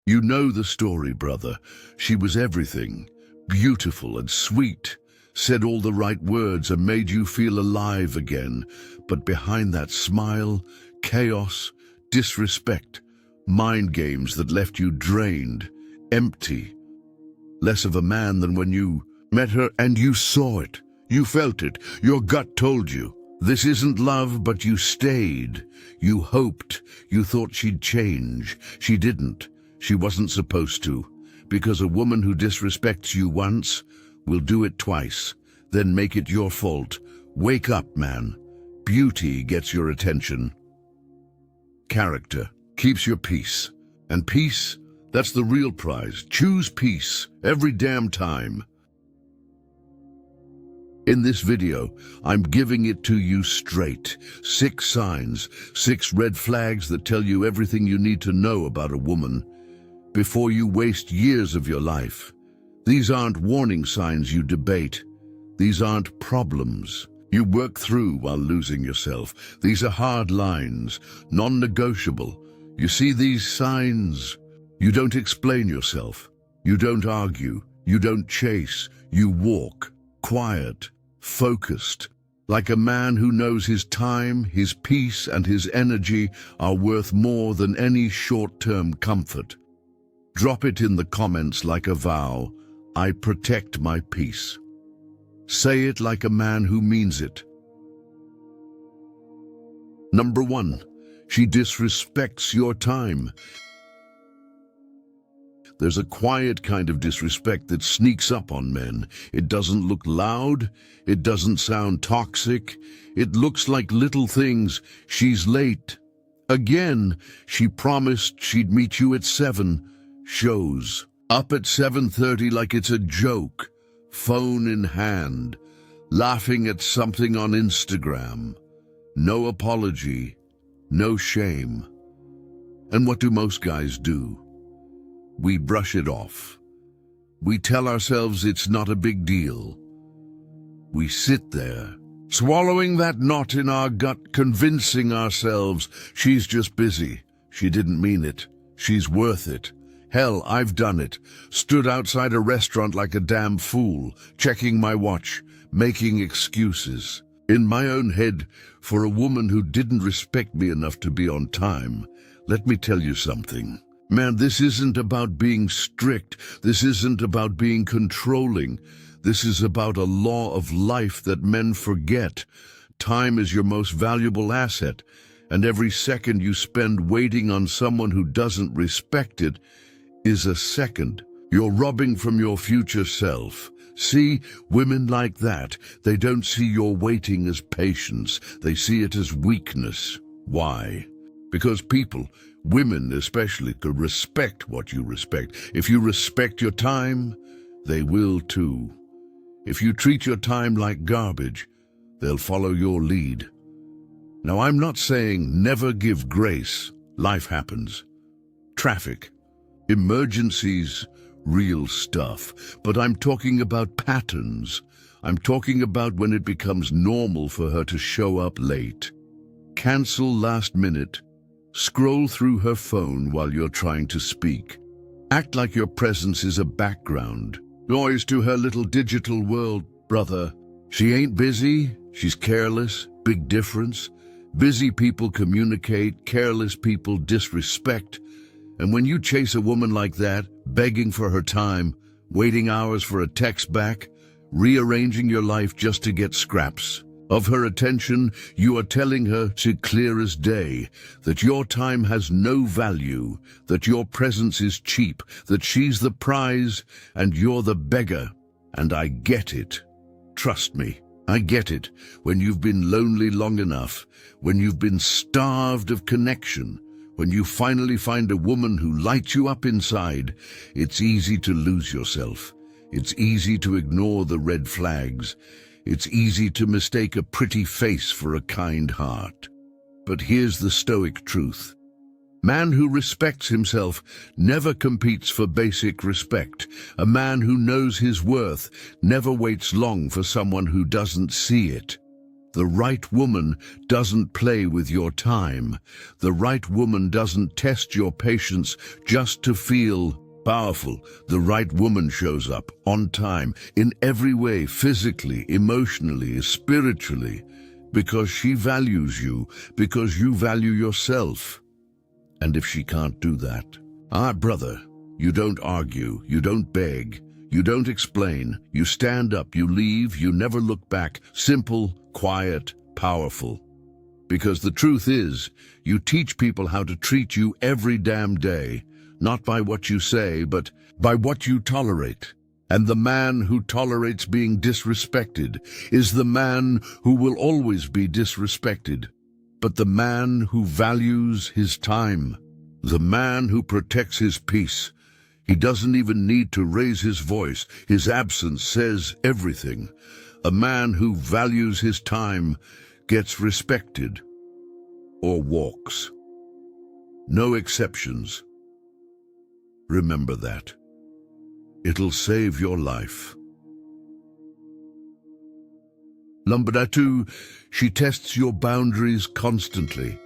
You know the story, brother. She was everything. Beautiful and sweet, said all the right words and made you feel alive again. But behind that smile, chaos, disrespect, mind games that left you drained, empty. Less of a man than when you met her and you saw it. You felt it. Your gut told you. This isn't love, but you stayed. You hoped. You thought she'd change. She didn't. She wasn't supposed to. Because a woman who disrespects you once will do it twice, then make it your fault. Wake up, man. Beauty gets your attention. Character keeps your peace. And peace, that's the real prize. Choose peace every damn time. In this video, I'm giving it to you straight. 6 signs, 6 red flags that tell you everything you need to know about a woman before you waste years of your life. These aren't warning signs you debate. These aren't problems you work through while losing yourself. These are hard lines, non-negotiable. You see these signs? You don't explain yourself. You don't argue. You don't chase. You walk, quiet, focused, like a man who knows his time, his peace, and his energy are worth more than any short-term comfort. Drop it in the comments like a vow. I protect my peace. Say it like a man who means it. Number 1, she disrespects your time. There's a quiet kind of disrespect that sneaks up on men. It doesn't look loud. It doesn't sound toxic. It looks like little things. She's late. Again, she promised she'd meet you at 7. Shows up at 7:30 like it's a joke. Phone in hand. Laughing at something on Instagram. No apology. No shame. And what do most guys do? We brush it off. We tell ourselves it's not a big deal. We sit there, swallowing that knot in our gut, convincing ourselves she's just busy. She didn't mean it. She's worth it. Hell, I've done it. Stood outside a restaurant like a damn fool, checking my watch, making excuses. In my own head, for a woman who didn't respect me enough to be on time. Let me tell you something. Man, this isn't about being strict. This isn't about being controlling. This is about a law of life that men forget. Time is your most valuable asset, and every second you spend waiting on someone who doesn't respect it is a second you're robbing from your future self. See, women like that, they don't see your waiting as patience. They see it as weakness. Why? Because people, women especially, could respect what you respect. If you respect your time, they will too. If you treat your time like garbage, they'll follow your lead. Now, I'm not saying never give grace. Life happens. Traffic, emergencies, real stuff. But I'm talking about patterns. I'm talking about when it becomes normal for her to show up late, cancel last minute, scroll through her phone while you're trying to speak. Act like your presence is a background noise to her little digital world, brother. She ain't busy, she's careless. Big difference. Busy people communicate, careless people disrespect. And when you chase a woman like that, begging for her time, waiting hours for a text back, rearranging your life just to get scraps of her attention, you are telling her to clear as day that your time has no value, that your presence is cheap, that she's the prize and you're the beggar. And I get it. Trust me, I get it. When you've been lonely long enough, when you've been starved of connection, when you finally find a woman who lights you up inside, it's easy to lose yourself. It's easy to ignore the red flags. It's easy to mistake a pretty face for a kind heart. But here's the Stoic truth. Man who respects himself never competes for basic respect. A man who knows his worth never waits long for someone who doesn't see it. The right woman doesn't play with your time. The right woman doesn't test your patience just to feel powerful. The right woman shows up on time in every way, physically, emotionally, spiritually, because she values you, because you value yourself. And if she can't do that, brother, you don't argue, you don't beg, you don't explain, you stand up, you leave, you never look back. Simple, quiet, powerful. Because the truth is, you teach people how to treat you every damn day, not by what you say, but by what you tolerate. And the man who tolerates being disrespected is the man who will always be disrespected. But the man who values his time, the man who protects his peace, he doesn't even need to raise his voice. His absence says everything. A man who values his time gets respected or walks. No exceptions. Remember that. It'll save your life. Number 2, she tests your boundaries constantly.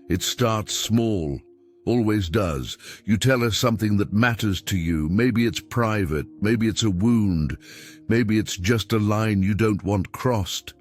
It starts small, always does. You tell her something that matters to you. Maybe it's private, maybe it's a wound, maybe it's just a line you don't want crossed.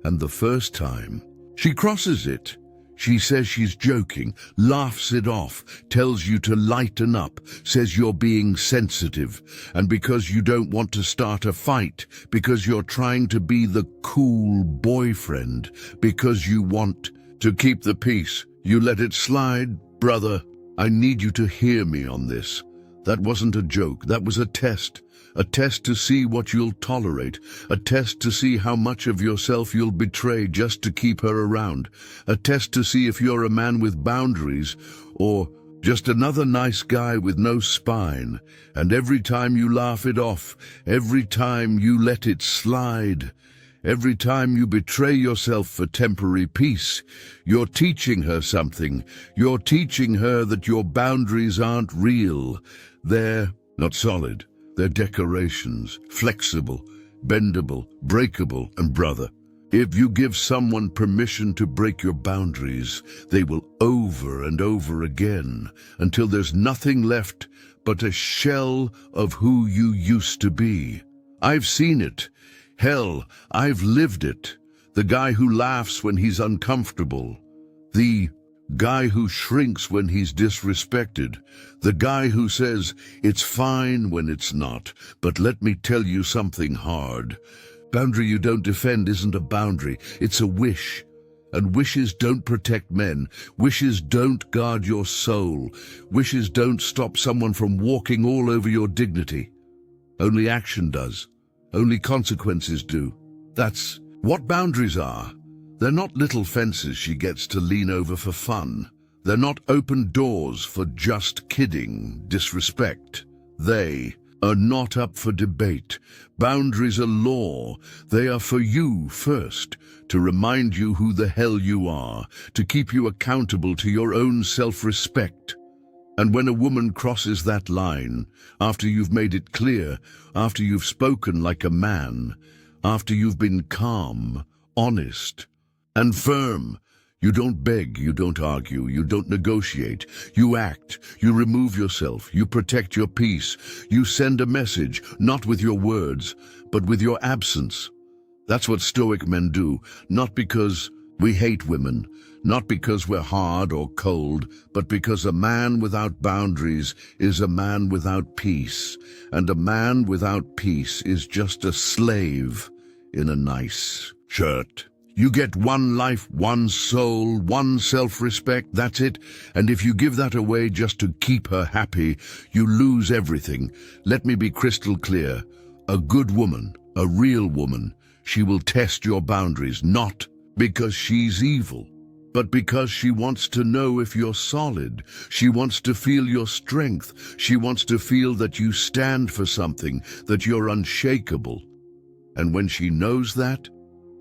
And the first time, she crosses it. She says she's joking, laughs it off, tells you to lighten up, says you're being sensitive, and because you don't want to start a fight, because you're trying to be the cool boyfriend, because you want to keep the peace, you let it slide. Brother, I need you to hear me on this. That wasn't a joke, that was a test to see what you'll tolerate, a test to see how much of yourself you'll betray just to keep her around, a test to see if you're a man with boundaries or just another nice guy with no spine. And every time you laugh it off, every time you let it slide, every time you betray yourself for temporary peace, you're teaching her something. You're teaching her that your boundaries aren't real. They're not solid. They're decorations, flexible, bendable, breakable, and brother, if you give someone permission to break your boundaries, they will over and over again until there's nothing left but a shell of who you used to be. I've seen it. Hell, I've lived it. The guy who laughs when he's uncomfortable. The guy who shrinks when he's disrespected. The guy who says, it's fine when it's not, but let me tell you something hard. Boundary you don't defend isn't a boundary, it's a wish. And wishes don't protect men. Wishes don't guard your soul. Wishes don't stop someone from walking all over your dignity. Only action does. Only consequences do. That's what boundaries are. They're not little fences she gets to lean over for fun. They're not open doors for just kidding, disrespect. They are not up for debate. Boundaries are law. They are for you first, to remind you who the hell you are, to keep you accountable to your own self-respect. And when a woman crosses that line, after you've made it clear, after you've spoken like a man, after you've been calm, honest, and firm, you don't beg, you don't argue, you don't negotiate. You act, you remove yourself, you protect your peace. You send a message, not with your words, but with your absence. That's what Stoic men do, not because we hate women, not because we're hard or cold, but because a man without boundaries is a man without peace, and a man without peace is just a slave in a nice shirt. You get one life, one soul, one self-respect, that's it. And if you give that away just to keep her happy, you lose everything. Let me be crystal clear. A good woman, a real woman, she will test your boundaries, not because she's evil, but because she wants to know if you're solid. She wants to feel your strength. She wants to feel that you stand for something, that you're unshakable. And when she knows that,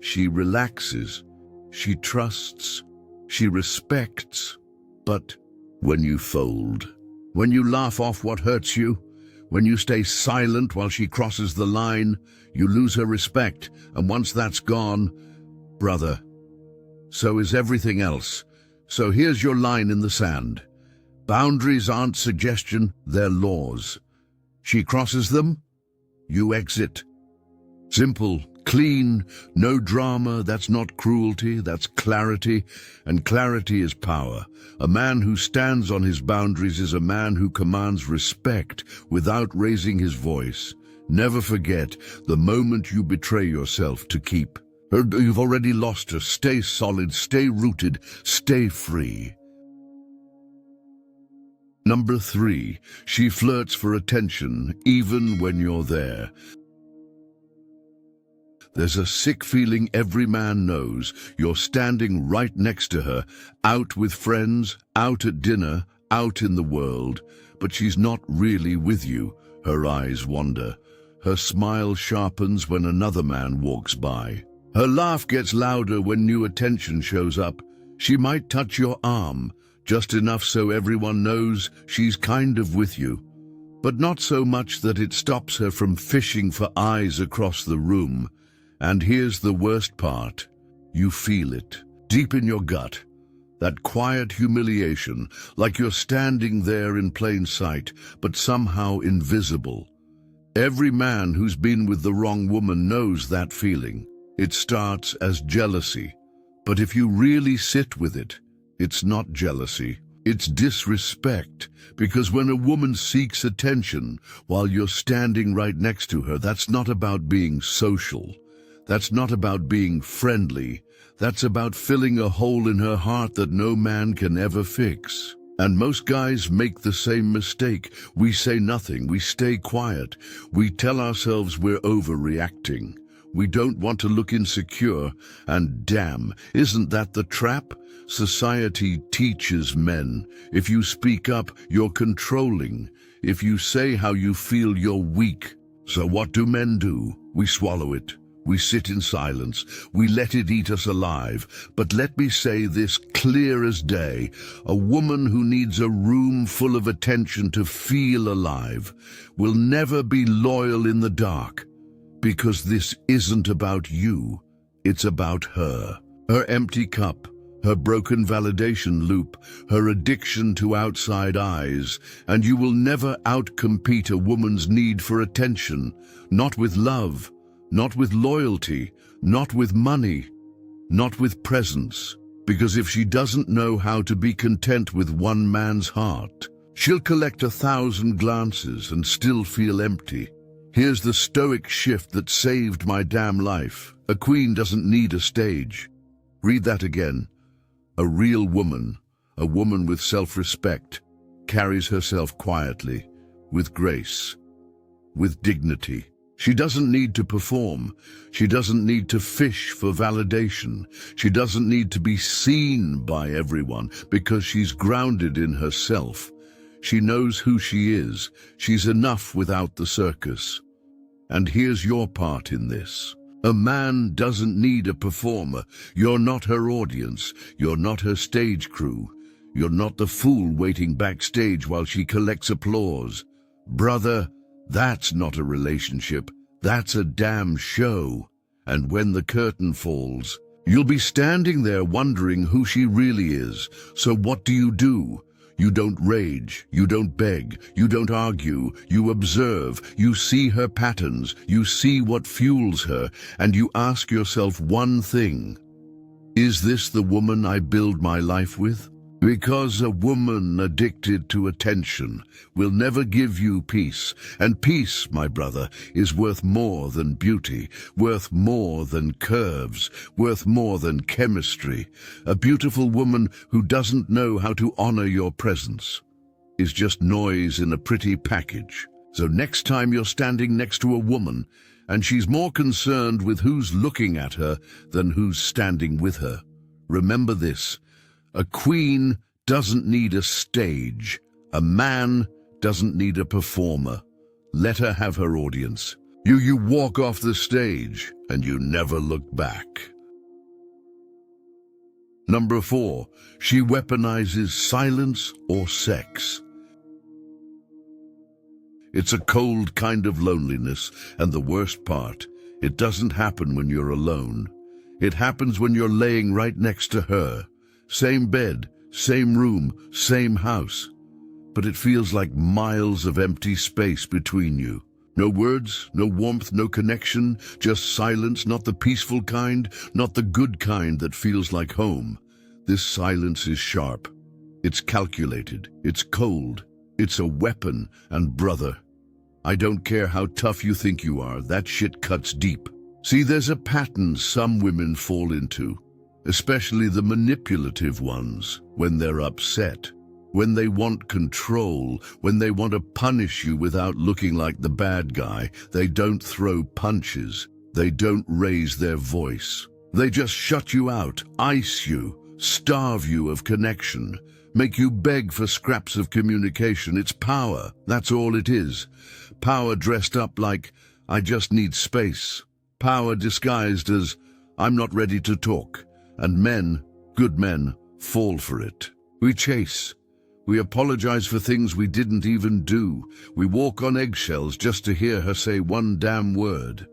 she relaxes, she trusts, she respects. But when you fold, when you laugh off what hurts you, When you stay silent while she crosses the line, you lose her respect, and once that's gone, brother, so is everything else. So here's your line in the sand. Boundaries aren't suggestion, they're laws. She crosses them, you exit. Simple, clean, no drama. That's not cruelty, that's clarity, and clarity is power. A man who stands on his boundaries is a man who commands respect without raising his voice. Never forget, the moment you betray yourself to keep her, you've already lost her. Stay solid, stay rooted, stay free. Number 3, she flirts for attention even when you're there. There's a sick feeling every man knows. You're standing right next to her, out with friends, out at dinner, out in the world, but she's not really with you. Her eyes wander. Her smile sharpens when another man walks by. Her laugh gets louder when new attention shows up. She might touch your arm, just enough so everyone knows she's kind of with you, but not so much that it stops her from fishing for eyes across the room. And here's the worst part. You feel it, deep in your gut. That quiet humiliation, like you're standing there in plain sight, but somehow invisible. Every man who's been with the wrong woman knows that feeling. It starts as jealousy, but if you really sit with it, it's not jealousy. It's disrespect, because when a woman seeks attention while you're standing right next to her, that's not about being social. That's not about being friendly. That's about filling a hole in her heart that no man can ever fix. And most guys make the same mistake. We say nothing. We stay quiet. We tell ourselves we're overreacting. We don't want to look insecure. And damn, isn't that the trap? Society teaches men. If you speak up, you're controlling. If you say how you feel, you're weak. So what do men do? We swallow it. We sit in silence. We let it eat us alive. But let me say this clear as day. A woman who needs a room full of attention to feel alive will never be loyal in the dark. Because this isn't about you. It's about her. Her empty cup. Her broken validation loop. Her addiction to outside eyes. And you will never outcompete a woman's need for attention. Not with love. Not with loyalty, not with money, not with presence. Because if she doesn't know how to be content with one man's heart, she'll collect 1,000 glances and still feel empty. Here's the Stoic shift that saved my damn life. A queen doesn't need a stage. Read that again. A real woman, a woman with self-respect, carries herself quietly, with grace, with dignity. She doesn't need to perform. She doesn't need to fish for validation. She doesn't need to be seen by everyone because she's grounded in herself. She knows who she is. She's enough without the circus. And here's your part in this. A man doesn't need a performer. You're not her audience. You're not her stage crew. You're not the fool waiting backstage while she collects applause. Brother, that's not a relationship. That's a damn show. And when the curtain falls, you'll be standing there wondering who she really is. So what do? You don't rage, you don't beg, you don't argue, you observe, you see her patterns, you see what fuels her, and you ask yourself one thing. Is this the woman I build my life with? Because a woman addicted to attention will never give you peace. And peace, my brother, is worth more than beauty, worth more than curves, worth more than chemistry. A beautiful woman who doesn't know how to honor your presence is just noise in a pretty package. So next time you're standing next to a woman and she's more concerned with who's looking at her than who's standing with her, remember this. A queen doesn't need a stage. A man doesn't need a performer. Let her have her audience. You walk off the stage and you never look back. Number 4, she weaponizes silence or sex. It's a cold kind of loneliness, and the worst part, it doesn't happen when you're alone. It happens when you're laying right next to her. Same bed, same room, same house. But it feels like miles of empty space between you. No words, no warmth, no connection, just silence, not the peaceful kind, not the good kind that feels like home. This silence is sharp. It's calculated. It's cold. It's a weapon, and brother, I don't care how tough you think you are, that shit cuts deep. See, there's a pattern some women fall into, especially the manipulative ones, when they're upset. When they want control, when they want to punish you without looking like the bad guy, they don't throw punches. They don't raise their voice. They just shut you out, ice you, starve you of connection, make you beg for scraps of communication. It's power, that's all it is. Power dressed up like, I just need space. Power disguised as, I'm not ready to talk. And men, good men, fall for it. We chase. We apologize for things we didn't even do. We walk on eggshells just to hear her say one damn word.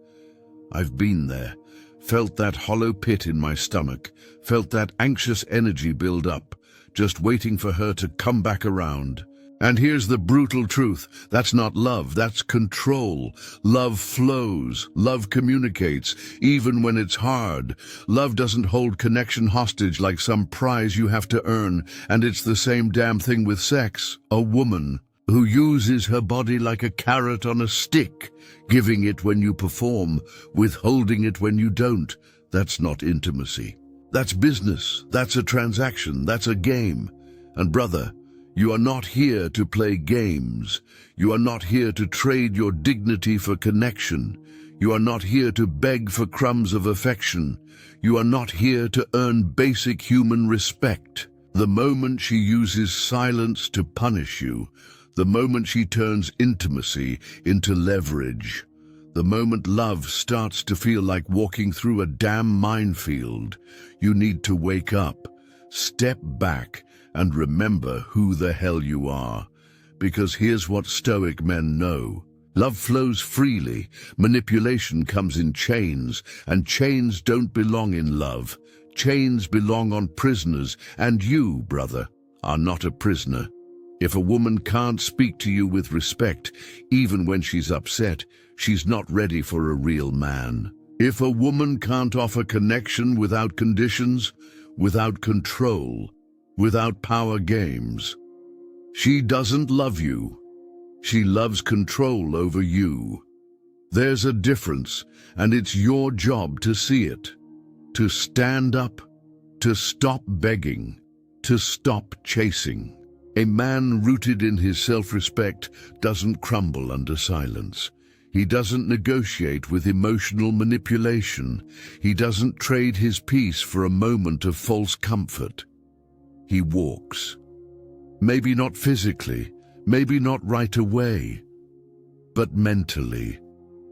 I've been there, felt that hollow pit in my stomach, felt that anxious energy build up, just waiting for her to come back around. And here's the brutal truth. That's not love, that's control. Love flows, love communicates, even when it's hard. Love doesn't hold connection hostage like some prize you have to earn, and it's the same damn thing with sex. A woman who uses her body like a carrot on a stick, giving it when you perform, withholding it when you don't. That's not intimacy. That's business, that's a transaction, that's a game. And brother, you are not here to play games. You are not here to trade your dignity for connection. You are not here to beg for crumbs of affection. You are not here to earn basic human respect. The moment she uses silence to punish you, the moment she turns intimacy into leverage, the moment love starts to feel like walking through a damn minefield, you need to wake up, step back, and remember who the hell you are. Because here's what Stoic men know. Love flows freely, manipulation comes in chains, and chains don't belong in love. Chains belong on prisoners, and you, brother, are not a prisoner. If a woman can't speak to you with respect, even when she's upset, she's not ready for a real man. If a woman can't offer connection without conditions, without control, without power games, she doesn't love you. She loves control over you. There's a difference, and it's your job to see it. To stand up, to stop begging, to stop chasing. A man rooted in his self-respect doesn't crumble under silence. He doesn't negotiate with emotional manipulation. He doesn't trade his peace for a moment of false comfort. He walks. Maybe not physically, maybe not right away, but mentally,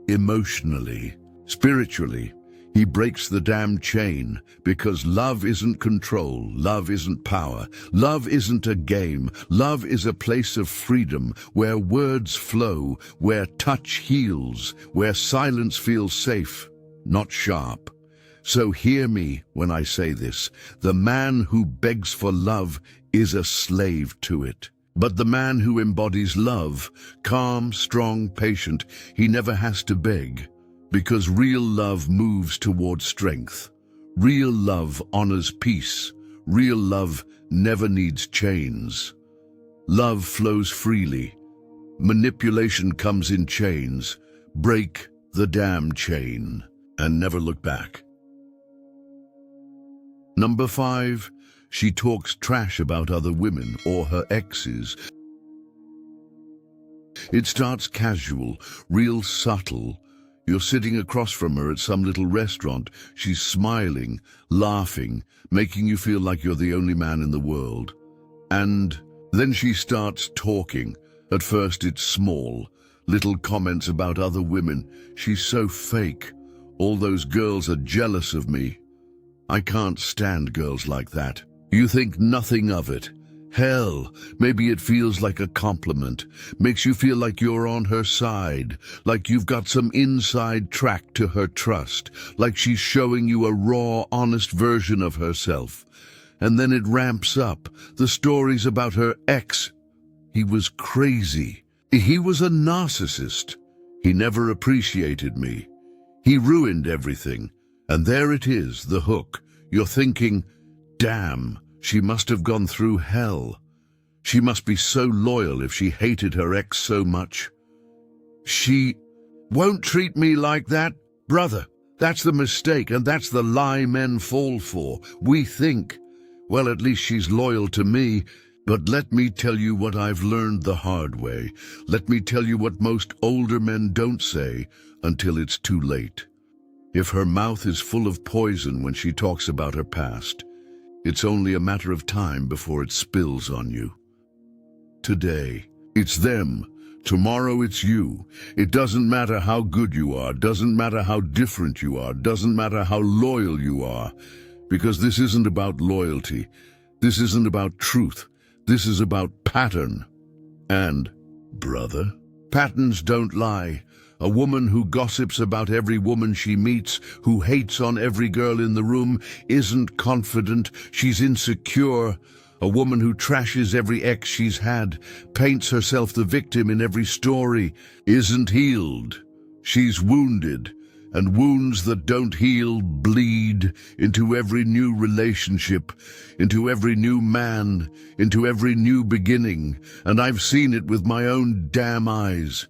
emotionally, spiritually. He breaks the damn chain, because love isn't control, love isn't power, love isn't a game, love is a place of freedom, where words flow, where touch heals, where silence feels safe, not sharp. So hear me when I say this. The man who begs for love is a slave to it. But the man who embodies love, calm, strong, patient, he never has to beg. Because real love moves toward strength. Real love honors peace. Real love never needs chains. Love flows freely. Manipulation comes in chains. Break the damn chain and never look back. Number 5, she talks trash about other women or her exes. It starts casual, real subtle. You're sitting across from her at some little restaurant. She's smiling, laughing, making you feel like you're the only man in the world. And then she starts talking. At first it's small, little comments about other women. She's so fake. All those girls are jealous of me. I can't stand girls like that. You think nothing of it. Hell, maybe it feels like a compliment, makes you feel like you're on her side, like you've got some inside track to her trust, like she's showing you a raw, honest version of herself. And then it ramps up, the stories about her ex. He was crazy. He was a narcissist. He never appreciated me. He ruined everything. And there it is, the hook. You're thinking, damn, she must have gone through hell. She must be so loyal if she hated her ex so much. She won't treat me like that. Brother, that's the mistake, and that's the lie men fall for. We think, well, at least she's loyal to me. But let me tell you what I've learned the hard way. Let me tell you what most older men don't say until it's too late. If her mouth is full of poison when she talks about her past, it's only a matter of time before it spills on you. Today, it's them. Tomorrow, it's you. It doesn't matter how good you are, doesn't matter how different you are, doesn't matter how loyal you are, because this isn't about loyalty. This isn't about truth. This is about pattern. And, brother, patterns don't lie. A woman who gossips about every woman she meets, who hates on every girl in the room, isn't confident, she's insecure. A woman who trashes every ex she's had, paints herself the victim in every story, isn't healed. She's wounded, and wounds that don't heal bleed into every new relationship, into every new man, into every new beginning, and I've seen it with my own damn eyes.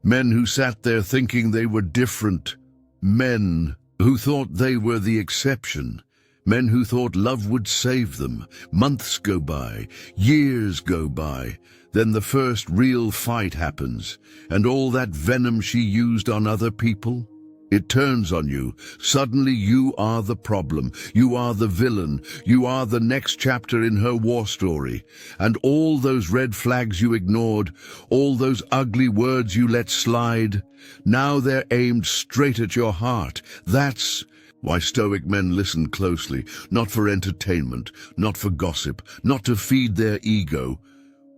Men who sat there thinking they were different. Men who thought they were the exception. Men who thought love would save them. Months go by, years go by. Then the first real fight happens, and all that venom she used on other people, it turns on you. Suddenly you are the problem. You are the villain. You are the next chapter in her war story. And all those red flags you ignored, all those ugly words you let slide, now they're aimed straight at your heart. That's why Stoic men listen closely, not for entertainment, not for gossip, not to feed their ego.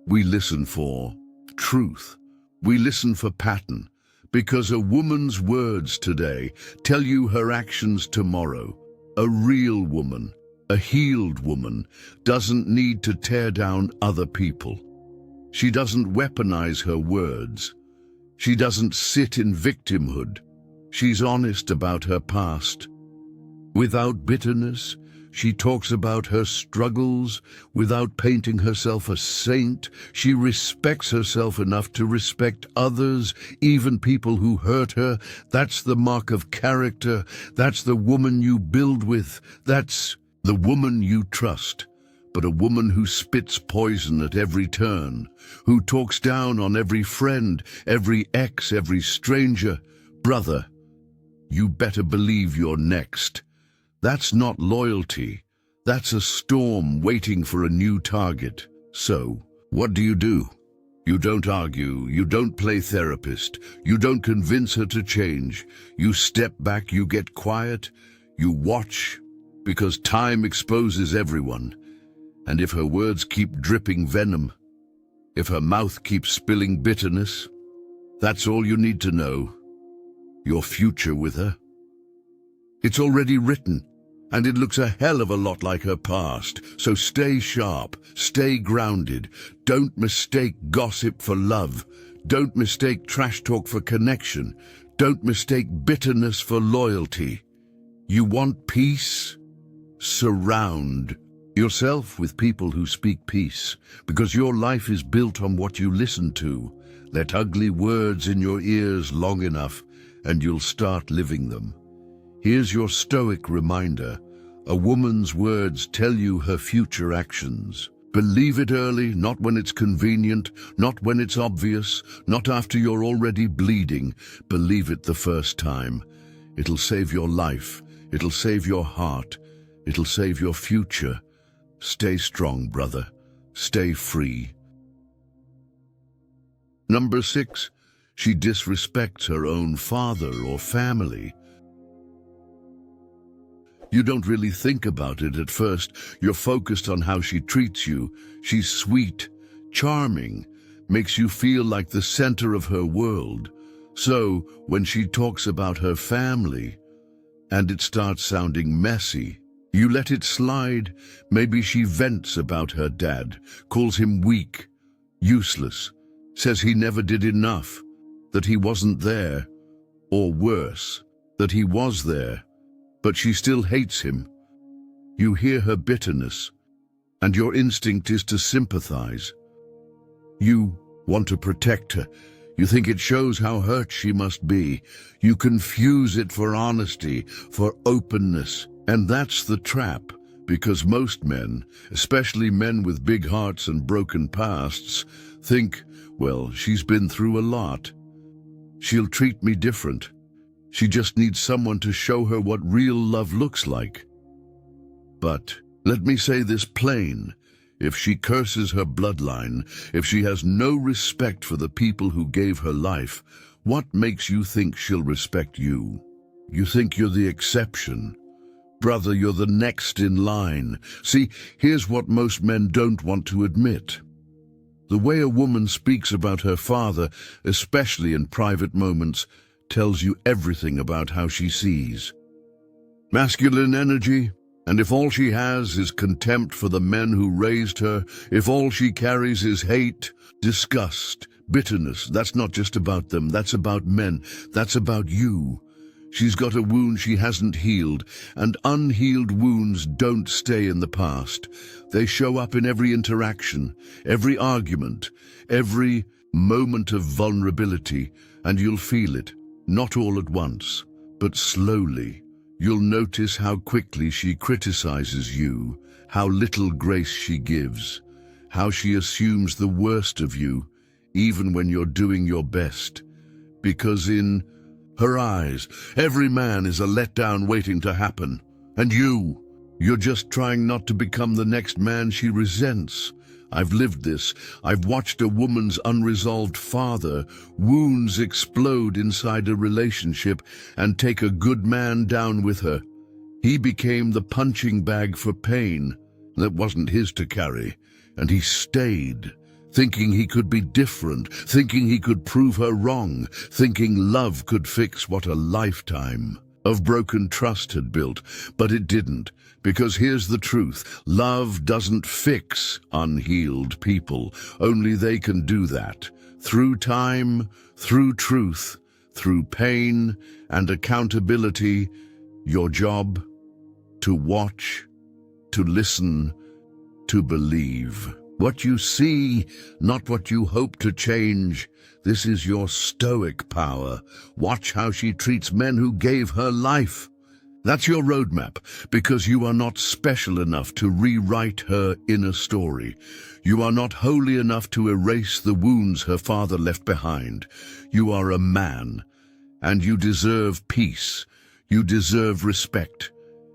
We listen for truth. We listen for pattern. Because a woman's words today tell you her actions tomorrow. A real woman, a healed woman, doesn't need to tear down other people. She doesn't weaponize her words. She doesn't sit in victimhood. She's honest about her past. Without bitterness, she talks about her struggles. Without painting herself a saint, she respects herself enough to respect others, even people who hurt her. That's the mark of character. That's the woman you build with. That's the woman you trust. But a woman who spits poison at every turn, who talks down on every friend, every ex, every stranger, brother, you better believe you're next. That's not loyalty. That's a storm waiting for a new target. So, what do? You don't argue. You don't play therapist. You don't convince her to change. You step back, you get quiet, you watch, because time exposes everyone. And if her words keep dripping venom, if her mouth keeps spilling bitterness, that's all you need to know. Your future with her. It's already written. And it looks a hell of a lot like her past. So stay sharp, stay grounded. Don't mistake gossip for love. Don't mistake trash talk for connection. Don't mistake bitterness for loyalty. You want peace? Surround yourself with people who speak peace, because your life is built on what you listen to. Let ugly words in your ears long enough, and you'll start living them. Here's your Stoic reminder. A woman's words tell you her future actions. Believe it early, not when it's convenient, not when it's obvious, not after you're already bleeding. Believe it the first time. It'll save your life. It'll save your heart. It'll save your future. Stay strong, brother. Stay free. Number 6. She disrespects her own father or family. You don't really think about it at first. You're focused on how she treats you. She's sweet, charming, makes you feel like the center of her world. So, when she talks about her family, and it starts sounding messy, you let it slide. Maybe she vents about her dad, calls him weak, useless, says he never did enough, that he wasn't there, or worse, that he was there, but she still hates him. You hear her bitterness, and your instinct is to sympathize. You want to protect her. You think it shows how hurt she must be. You confuse it for honesty, for openness. And that's the trap, because most men, especially men with big hearts and broken pasts, think, well, she's been through a lot. She'll treat me different. She just needs someone to show her what real love looks like. But let me say this plain. If she curses her bloodline, if she has no respect for the people who gave her life, what makes you think she'll respect you? You think you're the exception. Brother, you're the next in line. See, here's what most men don't want to admit. The way a woman speaks about her father, especially in private moments, tells you everything about how she sees. Masculine energy, and if all she has is contempt for the men who raised her, if all she carries is hate, disgust, bitterness, that's not just about them, that's about men, that's about you. She's got a wound she hasn't healed, and unhealed wounds don't stay in the past. They show up in every interaction, every argument, every moment of vulnerability, and you'll feel it, not all at once, but slowly. You'll notice how quickly she criticizes you, how little grace she gives, how she assumes the worst of you, even when you're doing your best. Because in her eyes, every man is a letdown waiting to happen. And you're just trying not to become the next man she resents. I've lived this. I've watched a woman's unresolved father wounds explode inside a relationship and take a good man down with her. He became the punching bag for pain that wasn't his to carry, and he stayed, thinking he could be different, thinking he could prove her wrong, thinking love could fix what a lifetime of broken trust had built. But it didn't, because here's the truth. Love doesn't fix unhealed people. Only they can do that. Through time, through truth, through pain and accountability. Your job, to watch, to listen, to believe. What you see, not what you hope to change. This is your stoic power. Watch how she treats men who gave her life. That's your roadmap, because you are not special enough to rewrite her inner story. You are not holy enough to erase the wounds her father left behind. You are a man, and you deserve peace. You deserve respect.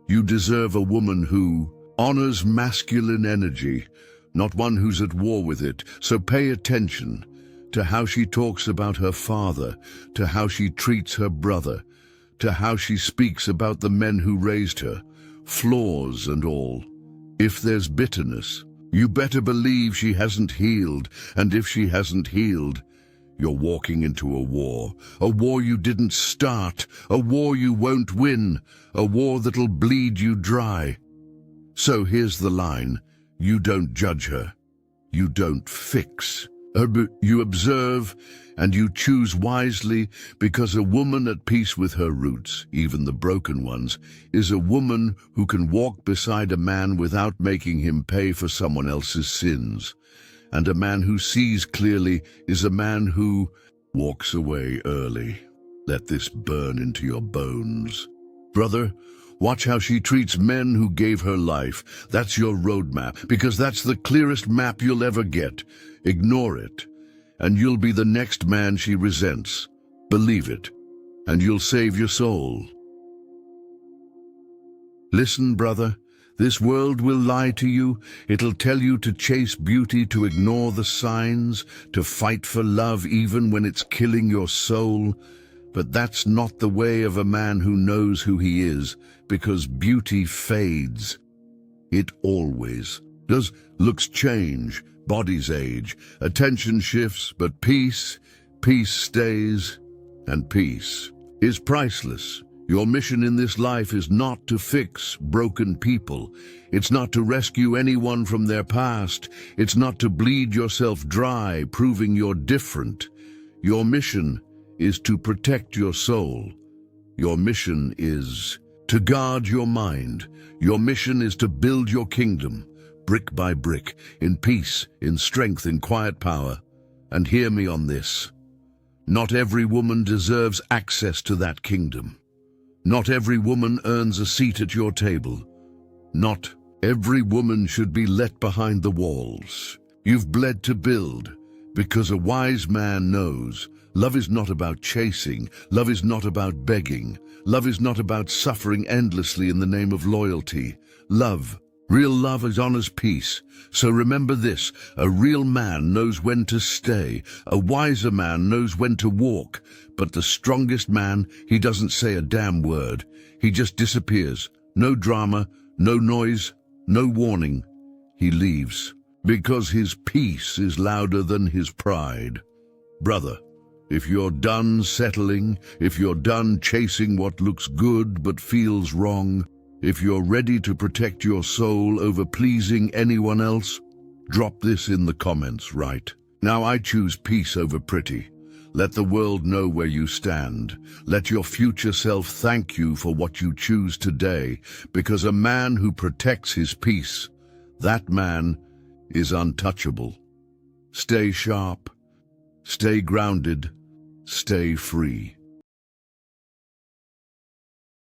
You deserve a woman who honors masculine energy, not one who's at war with it. So pay attention to how she talks about her father, to how she treats her brother, to how she speaks about the men who raised her, flaws and all. If there's bitterness, you better believe she hasn't healed, and if she hasn't healed, you're walking into a war you didn't start, a war you won't win, a war that'll bleed you dry. So here's the line. You don't judge her. You don't fix. You observe and you choose wisely, because a woman at peace with her roots, even the broken ones, is a woman who can walk beside a man without making him pay for someone else's sins. And a man who sees clearly is a man who walks away early. Let this burn into your bones. Brother, watch how she treats men who gave her life. That's your roadmap, because that's the clearest map you'll ever get. Ignore it, and you'll be the next man she resents. Believe it, and you'll save your soul. Listen, brother, this world will lie to you. It'll tell you to chase beauty, to ignore the signs, to fight for love even when it's killing your soul. But that's not the way of a man who knows who he is, because beauty fades. It always does. Looks change, bodies age, attention shifts, but peace stays, and peace is priceless. Your mission in this life is not to fix broken people. It's not to rescue anyone from their past. It's not to bleed yourself dry, proving you're different. Your mission is to protect your soul. Your mission is to guard your mind. Your mission is to build your kingdom, brick by brick, in peace, in strength, in quiet power. And hear me on this. Not every woman deserves access to that kingdom. Not every woman earns a seat at your table. Not every woman should be let behind the walls. You've bled to build, because a wise man knows love is not about chasing, love is not about begging, love is not about suffering endlessly in the name of loyalty. Real love is honors peace. So remember this, a real man knows when to stay, a wiser man knows when to walk, but the strongest man, he doesn't say a damn word. He just disappears. No drama, no noise, no warning. He leaves, because his peace is louder than his pride. Brother, if you're done settling, if you're done chasing what looks good but feels wrong, if you're ready to protect your soul over pleasing anyone else, drop this in the comments right now. I choose peace over pretty. Let the world know where you stand. Let your future self thank you for what you choose today, because a man who protects his peace, that man is untouchable. Stay sharp, stay grounded, stay free.